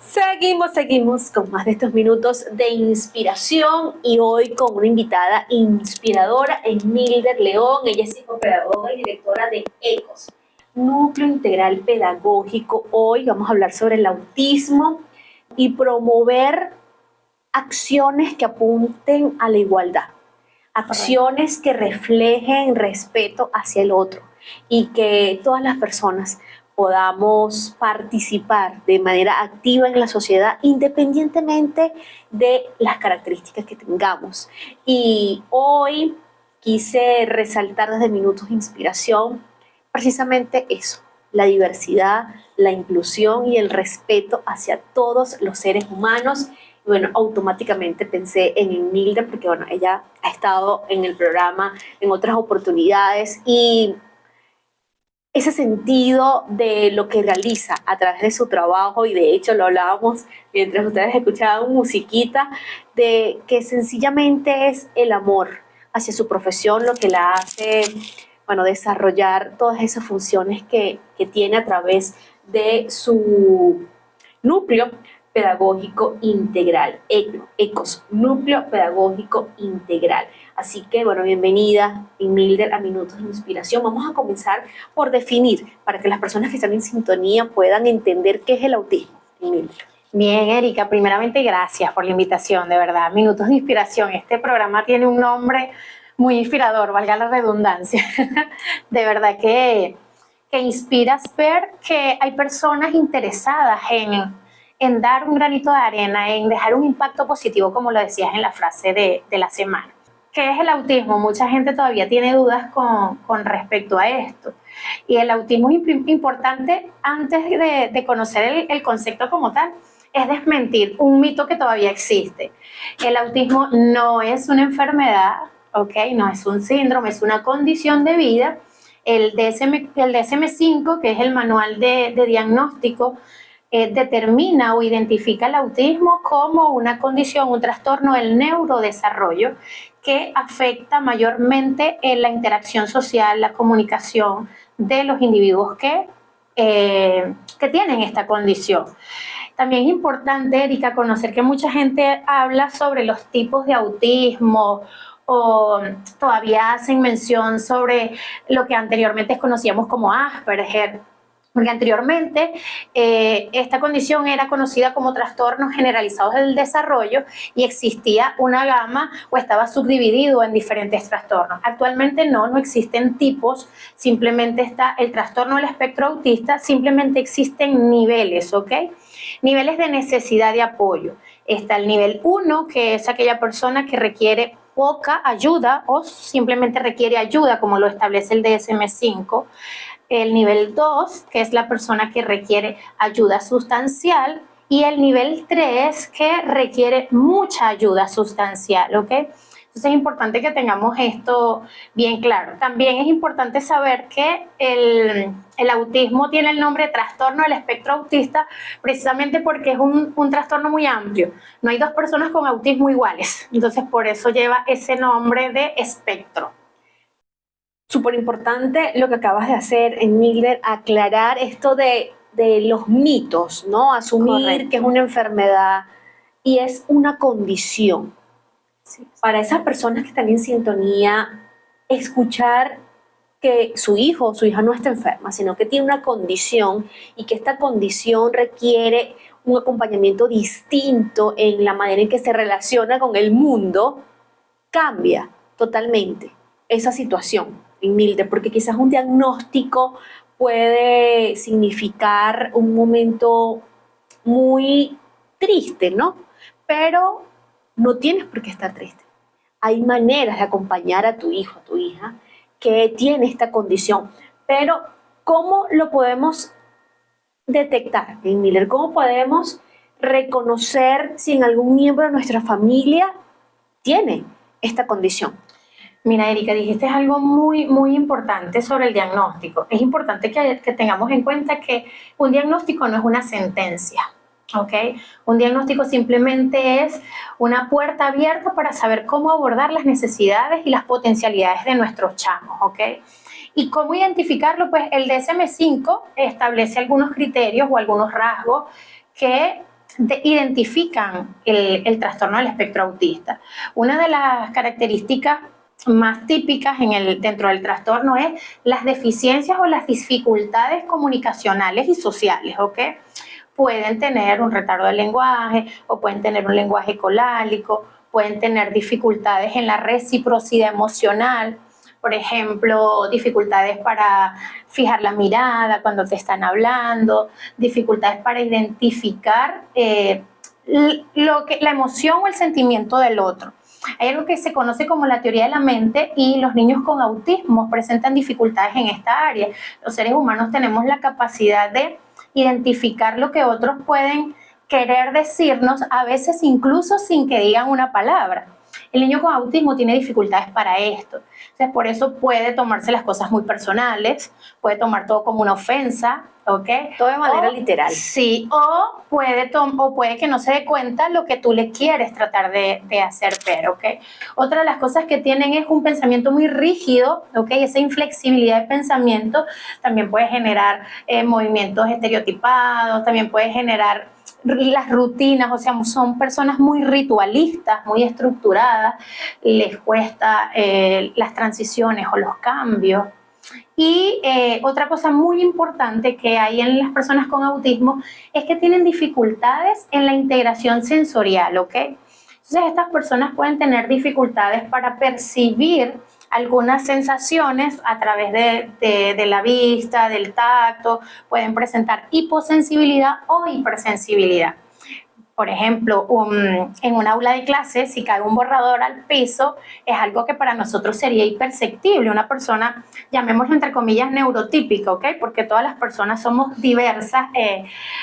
Seguimos con más de estos minutos de inspiración y hoy con una invitada inspiradora, Emilder León. Ella es psicopedagoga y directora de ECOS, Núcleo Integral Pedagógico. Hoy vamos a hablar sobre el autismo y promover acciones que apunten a la igualdad, acciones que reflejen respeto hacia el otro y que todas las personas podamos participar de manera activa en la sociedad independientemente de las características que tengamos. Y hoy quise resaltar desde Minutos de Inspiración precisamente eso, la diversidad, la inclusión y el respeto hacia todos los seres humanos. Bueno, automáticamente pensé en Emilder porque, bueno, ella ha estado en el programa en otras oportunidades y ese sentido de lo que realiza a través de su trabajo, y de hecho lo hablábamos mientras ustedes escuchaban musiquita, de que sencillamente es el amor hacia su profesión lo que la hace, bueno, desarrollar todas esas funciones que tiene a través de su núcleo pedagógico integral, ECOS, Núcleo Pedagógico Integral. Así que, bueno, bienvenida, Emilder, a Minutos de Inspiración. Vamos a comenzar por definir, para que las personas que están en sintonía puedan entender qué es el autismo. Emilder. Bien, Erika, primeramente gracias por la invitación, de verdad. Minutos de Inspiración, este programa tiene un nombre muy inspirador, valga la redundancia. De verdad que inspiras ver que hay personas interesadas en dar un granito de arena, en dejar un impacto positivo, como lo decías en la frase de la semana. ¿Qué es el autismo? Mucha gente todavía tiene dudas con respecto a esto. Y el autismo es importante, antes de conocer el concepto como tal, es desmentir un mito que todavía existe. El autismo no es una enfermedad, ¿ok? No es un síndrome, es una condición de vida. El DSM-5, que es el manual de diagnóstico, determina o identifica el autismo como una condición, un trastorno del neurodesarrollo que afecta mayormente en la interacción social, la comunicación de los individuos que tienen esta condición. También es importante, Erika, conocer que mucha gente habla sobre los tipos de autismo o todavía hacen mención sobre lo que anteriormente conocíamos como Asperger, porque anteriormente esta condición era conocida como trastornos generalizados del desarrollo y existía una gama o estaba subdividido en diferentes trastornos. Actualmente no existen tipos, simplemente está el trastorno del espectro autista, simplemente existen niveles, ¿ok? Niveles de necesidad de apoyo. Está el nivel 1, que es aquella persona que requiere poca ayuda o simplemente requiere ayuda, como lo establece el DSM-5. El nivel 2, que es la persona que requiere ayuda sustancial, y el nivel 3, que requiere mucha ayuda sustancial, ¿ok? Entonces es importante que tengamos esto bien claro. También es importante saber que el autismo tiene el nombre de trastorno del espectro autista precisamente porque es un trastorno muy amplio. No hay dos personas con autismo iguales, entonces por eso lleva ese nombre de espectro. Súper importante lo que acabas de hacer, Emilder, aclarar esto de los mitos, ¿no? Asumir Correcto. que es una enfermedad y es una condición. Sí. Para esas personas que están en sintonía, escuchar que su hijo o su hija no está enferma, sino que tiene una condición y que esta condición requiere un acompañamiento distinto en la manera en que se relaciona con el mundo, cambia totalmente esa situación, Emilder, porque quizás un diagnóstico puede significar un momento muy triste, ¿no? Pero no tienes por qué estar triste. Hay maneras de acompañar a tu hijo, a tu hija, que tiene esta condición. Pero, ¿cómo lo podemos detectar, Emilder? ¿Cómo podemos reconocer si en algún miembro de nuestra familia tiene esta condición? Mira, Erika, dijiste algo muy, muy importante sobre el diagnóstico. Es importante que tengamos en cuenta que un diagnóstico no es una sentencia, ¿ok? Un diagnóstico simplemente es una puerta abierta para saber cómo abordar las necesidades y las potencialidades de nuestros chamos, ¿ok? ¿Y cómo identificarlo? Pues el DSM-5 establece algunos criterios o algunos rasgos que identifican el trastorno del espectro autista. Una de las características más típicas dentro del trastorno es las deficiencias o las dificultades comunicacionales y sociales, ¿ok? Pueden tener un retardo del lenguaje o pueden tener un lenguaje colálico, pueden tener dificultades en la reciprocidad emocional, por ejemplo, dificultades para fijar la mirada cuando te están hablando, dificultades para identificar la emoción o el sentimiento del otro. Hay algo que se conoce como la teoría de la mente y los niños con autismo presentan dificultades en esta área. Los seres humanos tenemos la capacidad de identificar lo que otros pueden querer decirnos, a veces incluso sin que digan una palabra. El niño con autismo tiene dificultades para esto. Entonces, por eso puede tomarse las cosas muy personales, puede tomar todo como una ofensa, ¿ok? Todo de manera literal. Sí, o puede que no se dé cuenta lo que tú le quieres tratar de hacer ver, ¿ok? Otra de las cosas que tienen es un pensamiento muy rígido, ¿ok? Esa inflexibilidad de pensamiento también puede generar movimientos estereotipados, también puede generar las rutinas, o sea, son personas muy ritualistas, muy estructuradas, les cuesta las transiciones o los cambios. Y otra cosa muy importante que hay en las personas con autismo es que tienen dificultades en la integración sensorial, ¿ok? Entonces estas personas pueden tener dificultades para percibir algunas sensaciones a través de la vista, del tacto, pueden presentar hiposensibilidad o hipersensibilidad. Por ejemplo, en un aula de clase, si cae un borrador al piso, es algo que para nosotros sería imperceptible. Una persona, llamémoslo entre comillas, neurotípica, ¿ok? Porque todas las personas somos diversas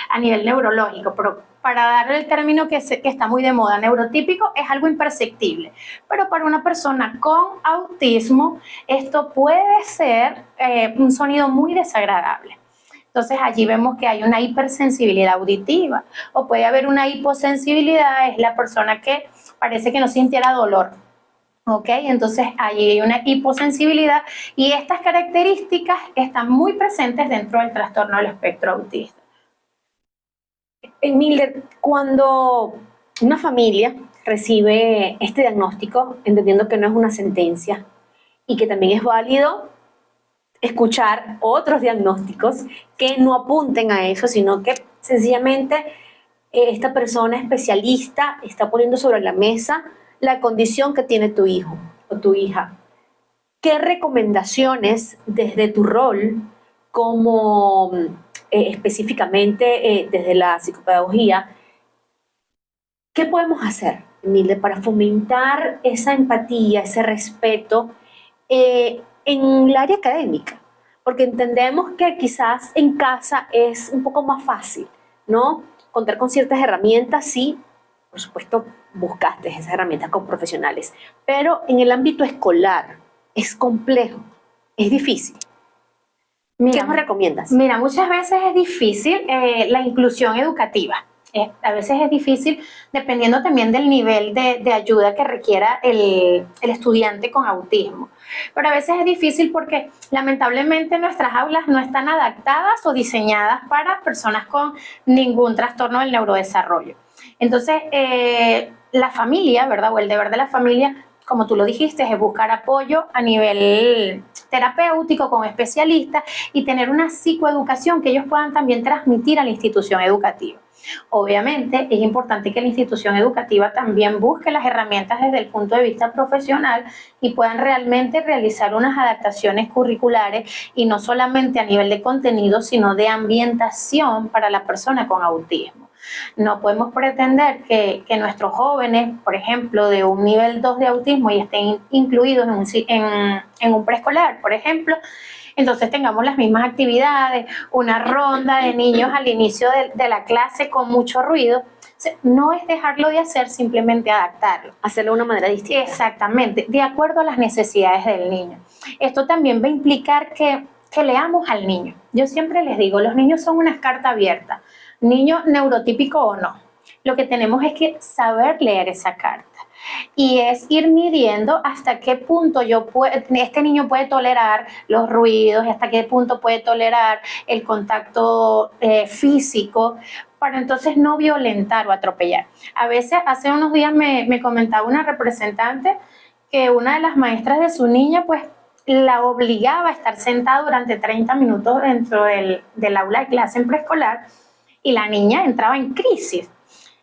a nivel neurológico, pero para darle el término que está muy de moda, neurotípico, es algo imperceptible. Pero para una persona con autismo, esto puede ser un sonido muy desagradable. Entonces allí vemos que hay una hipersensibilidad auditiva o puede haber una hiposensibilidad, es la persona que parece que no sintiera dolor. ¿Ok? Entonces allí hay una hiposensibilidad y estas características están muy presentes dentro del trastorno del espectro autista. Mildred, cuando una familia recibe este diagnóstico, entendiendo que no es una sentencia y que también es válido escuchar otros diagnósticos que no apunten a eso, sino que sencillamente esta persona especialista está poniendo sobre la mesa la condición que tiene tu hijo o tu hija. ¿Qué recomendaciones desde tu rol como específicamente desde la psicopedagogía, qué podemos hacer, Emile, para fomentar esa empatía, ese respeto en el área académica? Porque entendemos que quizás en casa es un poco más fácil, ¿no? Contar con ciertas herramientas, sí, por supuesto, buscaste esas herramientas con profesionales, pero en el ámbito escolar es complejo, es difícil. ¿Qué nos recomiendas? Mira, muchas veces es difícil la inclusión educativa. A veces es difícil dependiendo también del nivel de ayuda que requiera el estudiante con autismo. Pero a veces es difícil porque lamentablemente nuestras aulas no están adaptadas o diseñadas para personas con ningún trastorno del neurodesarrollo. Entonces, la familia, ¿verdad? O el deber de la familia, como tú lo dijiste, es buscar apoyo a nivel terapéutico con especialistas y tener una psicoeducación que ellos puedan también transmitir a la institución educativa. Obviamente es importante que la institución educativa también busque las herramientas desde el punto de vista profesional y puedan realmente realizar unas adaptaciones curriculares y no solamente a nivel de contenido, sino de ambientación para la persona con autismo. No podemos pretender que nuestros jóvenes, por ejemplo, de un nivel 2 de autismo y estén incluidos en un preescolar, por ejemplo, entonces tengamos las mismas actividades, una ronda de niños al inicio de la clase con mucho ruido. No es dejarlo de hacer, simplemente adaptarlo. Hacerlo de una manera distinta. Exactamente, de acuerdo a las necesidades del niño. Esto también va a implicar que leamos al niño. Yo siempre les digo, los niños son una carta abierta, niño neurotípico o no. Lo que tenemos es que saber leer esa carta. y es ir midiendo hasta qué punto este niño puede tolerar los ruidos, hasta qué punto puede tolerar el contacto físico, para entonces no violentar o atropellar. A veces, hace unos días me comentaba una representante que una de las maestras de su niña, pues, la obligaba a estar sentada durante 30 minutos dentro del aula de clase en preescolar, y la niña entraba en crisis.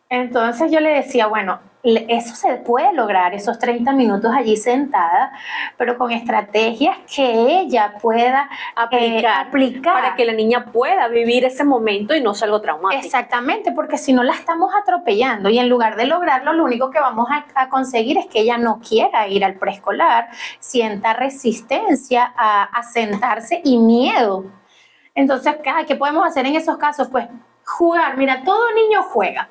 Entonces yo le decía, bueno, eso se puede lograr, esos 30 minutos allí sentada, pero con estrategias que ella pueda aplicar para que la niña pueda vivir ese momento y no sea algo traumático. Exactamente, porque si no la estamos atropellando, y en lugar de lograrlo, lo único que vamos a conseguir es que ella no quiera ir al preescolar, sienta resistencia a sentarse y miedo. Entonces, ¿qué podemos hacer en esos casos? Pues jugar. Mira, todo niño juega.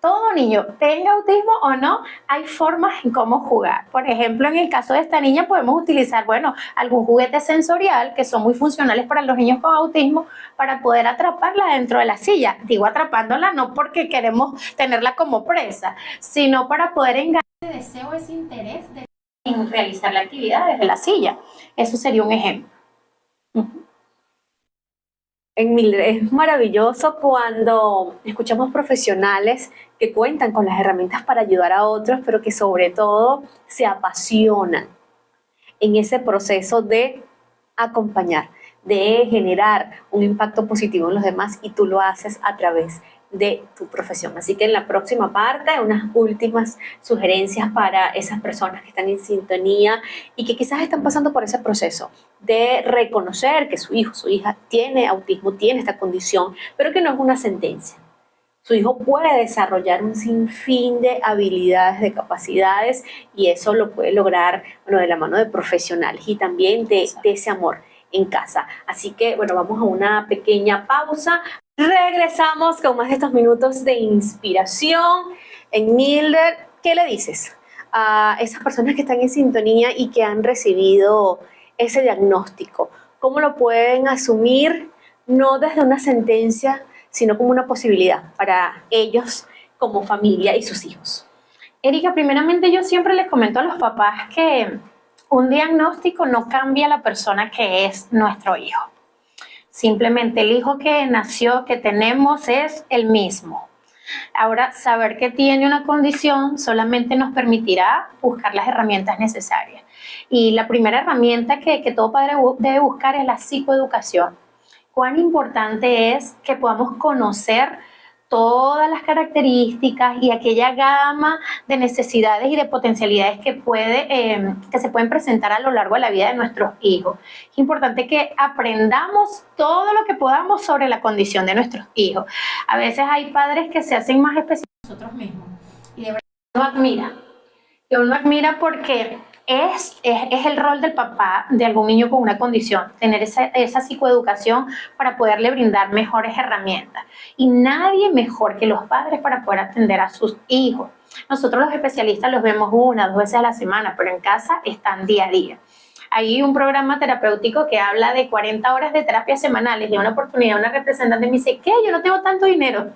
Todo niño, tenga autismo o no, hay formas en cómo jugar. Por ejemplo, en el caso de esta niña podemos utilizar, bueno, algún juguete sensorial que son muy funcionales para los niños con autismo, para poder atraparla dentro de la silla. Digo atrapándola no porque queremos tenerla como presa, sino para poder engañar ese deseo, ese interés en realizar la actividad desde la silla. Eso sería un ejemplo. En Mildred, es maravilloso cuando escuchamos profesionales que cuentan con las herramientas para ayudar a otros, pero que sobre todo se apasionan en ese proceso de acompañar, de generar un impacto positivo en los demás, y tú lo haces a través de tu profesión. Así que en la próxima parte, unas últimas sugerencias para esas personas que están en sintonía y que quizás están pasando por ese proceso de reconocer que su hijo, su hija tiene autismo, tiene esta condición, pero que no es una sentencia. Su hijo puede desarrollar un sinfín de habilidades, de capacidades, y eso lo puede lograr, bueno, de la mano de profesionales y también de ese amor en casa. Así que, bueno, vamos a una pequeña pausa. Regresamos con más de estos minutos de inspiración. En Mildred, ¿qué le dices a esas personas que están en sintonía y que han recibido ese diagnóstico? ¿Cómo lo pueden asumir, no desde una sentencia, sino como una posibilidad para ellos como familia y sus hijos? Erika, primeramente yo siempre les comento a los papás que un diagnóstico no cambia a la persona que es nuestro hijo. Simplemente el hijo que nació, que tenemos, es el mismo. Ahora, saber que tiene una condición solamente nos permitirá buscar las herramientas necesarias. Y la primera herramienta que todo padre debe buscar es la psicoeducación. Cuán importante es que podamos conocer todas las características y aquella gama de necesidades y de potencialidades que se pueden presentar a lo largo de la vida de nuestros hijos. Es importante que aprendamos todo lo que podamos sobre la condición de nuestros hijos. A veces hay padres que se hacen más específicos que nosotros mismos, y de verdad uno admira porque es el rol del papá de algún niño con una condición, tener esa psicoeducación para poderle brindar mejores herramientas. Y nadie mejor que los padres para poder atender a sus hijos. Nosotros los especialistas los vemos 1 o 2 veces a la semana, pero en casa están día a día. Hay un programa terapéutico que habla de 40 horas de terapia semanales, y una oportunidad una representante me dice, ¿qué? Yo no tengo tanto dinero.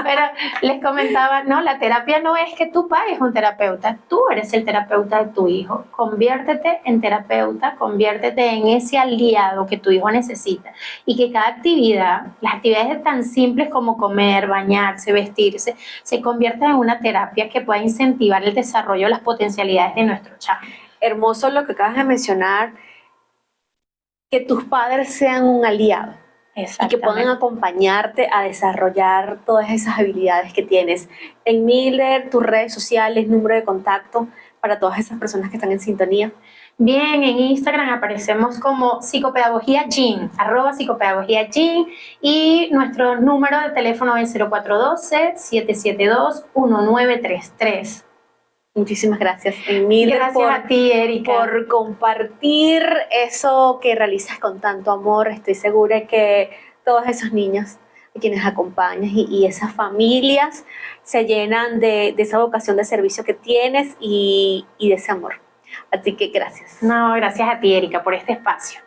Pero les comentaba, no, la terapia no es que tú pagues un terapeuta, tú eres el terapeuta de tu hijo. Conviértete en terapeuta, conviértete en ese aliado que tu hijo necesita, y que cada actividad, las actividades tan simples como comer, bañarse, vestirse, se conviertan en una terapia que pueda incentivar el desarrollo de las potencialidades de nuestro chamo. Hermoso lo que acabas de mencionar, que tus padres sean un aliado y que puedan acompañarte a desarrollar todas esas habilidades que tienes. En Mildred, tus redes sociales, número de contacto para todas esas personas que están en sintonía. Bien, en Instagram aparecemos como Psicopedagogía Gin, @Psicopedagogía Gin, y nuestro número de teléfono es 0412-772-1933. Muchísimas gracias, Mildred. Gracias a ti, Erika, por compartir eso que realizas con tanto amor. Estoy segura que todos esos niños a quienes acompañas y esas familias se llenan de esa vocación de servicio que tienes y de ese amor. Así que gracias. No, gracias a ti, Erika, por este espacio.